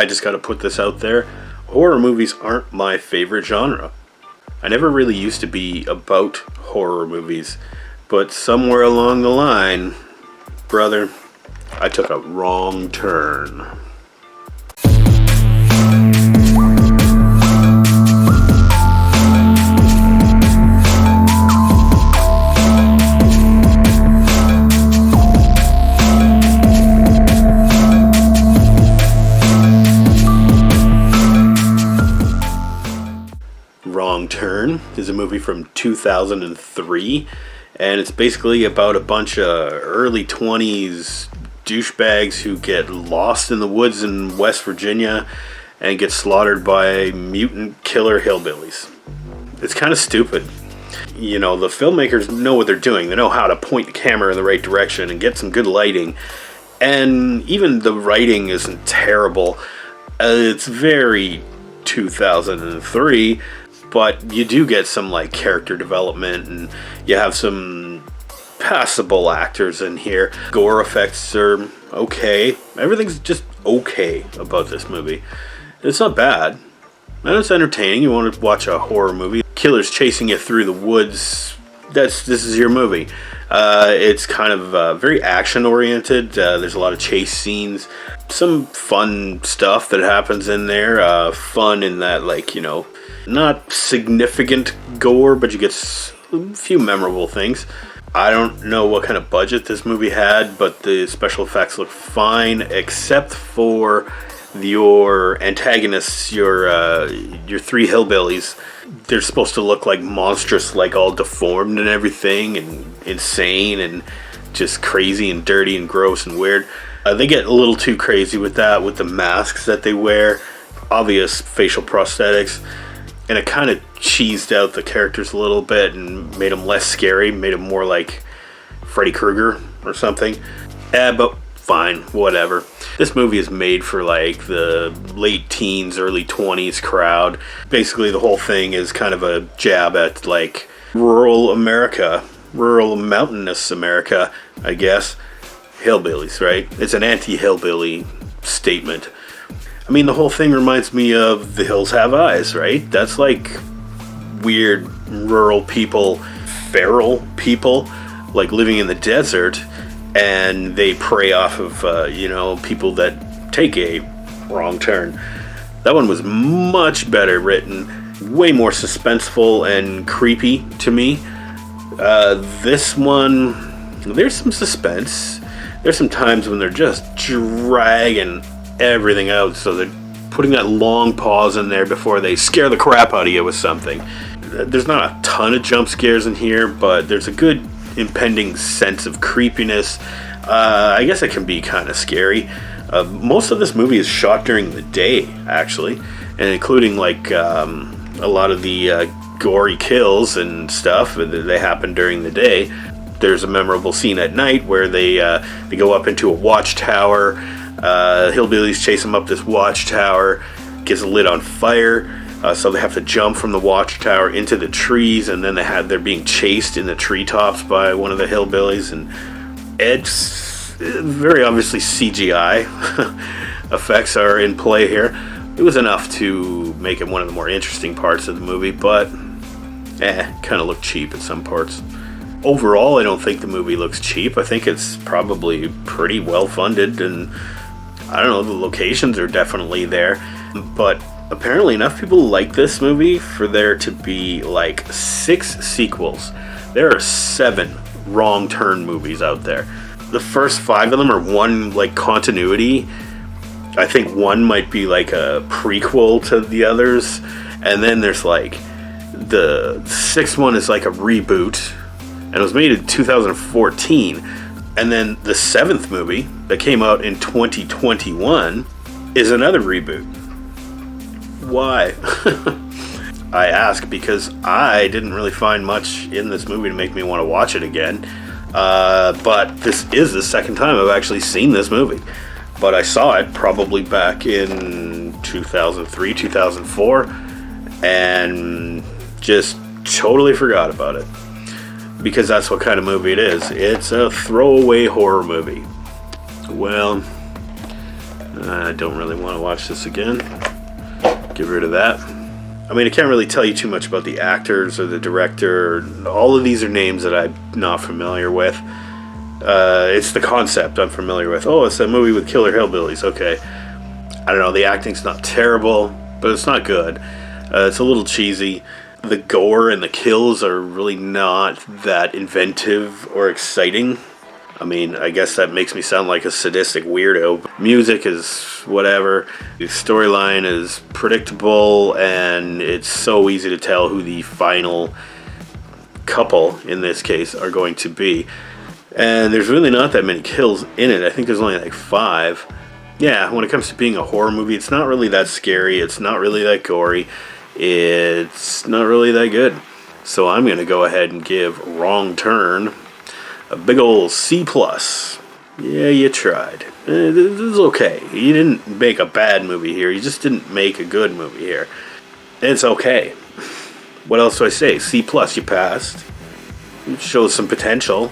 I just gotta put this out there. Horror movies aren't my favorite genre. I never really used to be about horror movies, but somewhere along the line, brother, I took a wrong turn. Wrong Turn is a movie from 2003, and it's basically about a bunch of early 20s douchebags who get lost in the woods in West Virginia and get slaughtered by mutant killer hillbillies. It's kind of stupid. You know, the filmmakers know what they're doing. They know how to point the camera in the right direction and get some good lighting. And even the writing isn't terrible. It's very 2003, but you do get some like character development, and you have some passable actors in here. Gore effects are okay. Everything's just okay about this movie. It's not bad, and it's entertaining. You want to watch a horror movie, killers chasing you through the woods, this is your movie. It's kind of very action oriented. There's a lot of chase scenes, some fun stuff that happens in there. Fun in that, like, you know, not significant gore, but you get a few memorable things. I don't know what kind of budget this movie had, but the special effects look fine, except for your antagonists, your three hillbillies. They're supposed to look like monstrous, like all deformed and everything, and insane, and just crazy and dirty and gross and weird. They get a little too crazy with that, with the masks that they wear, obvious facial prosthetics, and it kind of cheesed out the characters a little bit and made them less scary, made them more like Freddy Krueger or something. But fine, whatever. This movie is made for like the late teens, early 20s crowd. Basically, the whole thing is kind of a jab at like rural America, rural mountainous America, I guess. Hillbillies, right? It's an anti-hillbilly statement. I mean, the whole thing reminds me of The Hills Have Eyes, right? That's like weird rural people, feral people, like living in the desert, and they prey off of, people that take a wrong turn. That one was much better written, way more suspenseful and creepy to me. This one, there's some suspense. There's some times when they're just dragging everything out, so they're putting that long pause in there before they scare the crap out of you with something. There's not a ton of jump scares in here, but there's a good impending sense of creepiness. I guess it can be kind of scary. Most of this movie is shot during the day, actually, and including like a lot of the gory kills and stuff, they happen during the day. There's a memorable scene at night where they go up into a watchtower. Hillbillies chase them up this watchtower, gets lit on fire, so they have to jump from the watchtower into the trees, and then they're being chased in the treetops by one of the hillbillies, and it's very obviously CGI. Effects are in play here. It was enough to make it one of the more interesting parts of the movie, but kind of looked cheap at some parts. Overall, I don't think the movie looks cheap. I think it's probably pretty well funded, and I don't know, the locations are definitely there. But apparently enough people like this movie for there to be like 6 sequels. There are 7 Wrong Turn movies out there. The first 5 of them are one like continuity. I think one might be like a prequel to the others, and then there's like the 6th one is like a reboot, and it was made in 2014. And then the 7th movie that came out in 2021 is another reboot. Why? I ask because I didn't really find much in this movie to make me want to watch it again. But this is the second time I've actually seen this movie. But I saw it probably back in 2003, 2004, and just totally forgot about it. Because that's what kind of movie it is. It's a throwaway horror movie. Well, I don't really want to watch this again. Get rid of that. I mean, I can't really tell you too much about the actors or the director. All of these are names that I'm not familiar with. It's the concept I'm familiar with. Oh, it's that movie with killer hillbillies. Okay. I don't know, the acting's not terrible, but it's not good. It's a little cheesy. The gore and the kills are really not that inventive or exciting. I mean, I guess that makes me sound like a sadistic weirdo. Music is whatever. The storyline is predictable, and it's so easy to tell who the final couple, in this case, are going to be. And there's really not that many kills in it. I think there's only like 5. Yeah, when it comes to being a horror movie, it's not really that scary. It's not really that gory. It's not really that good. So I'm going to go ahead and give Wrong Turn a big old C+. Yeah, you tried. This is okay. You didn't make a bad movie here. You just didn't make a good movie here. It's okay. What else do I say? C+, you passed. It shows some potential.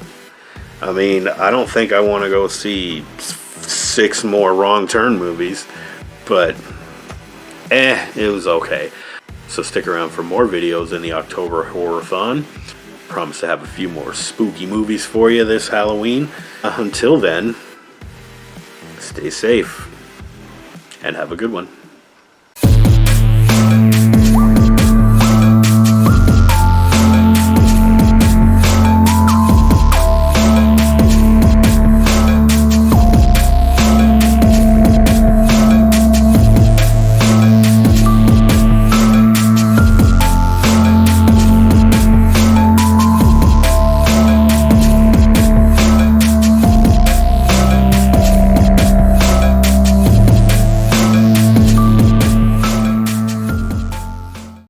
I mean, I don't think I want to go see 6 more Wrong Turn movies, but it was okay. So stick around for more videos in the October Horror-thon. Promise to have a few more spooky movies for you this Halloween. Until then, stay safe and have a good one.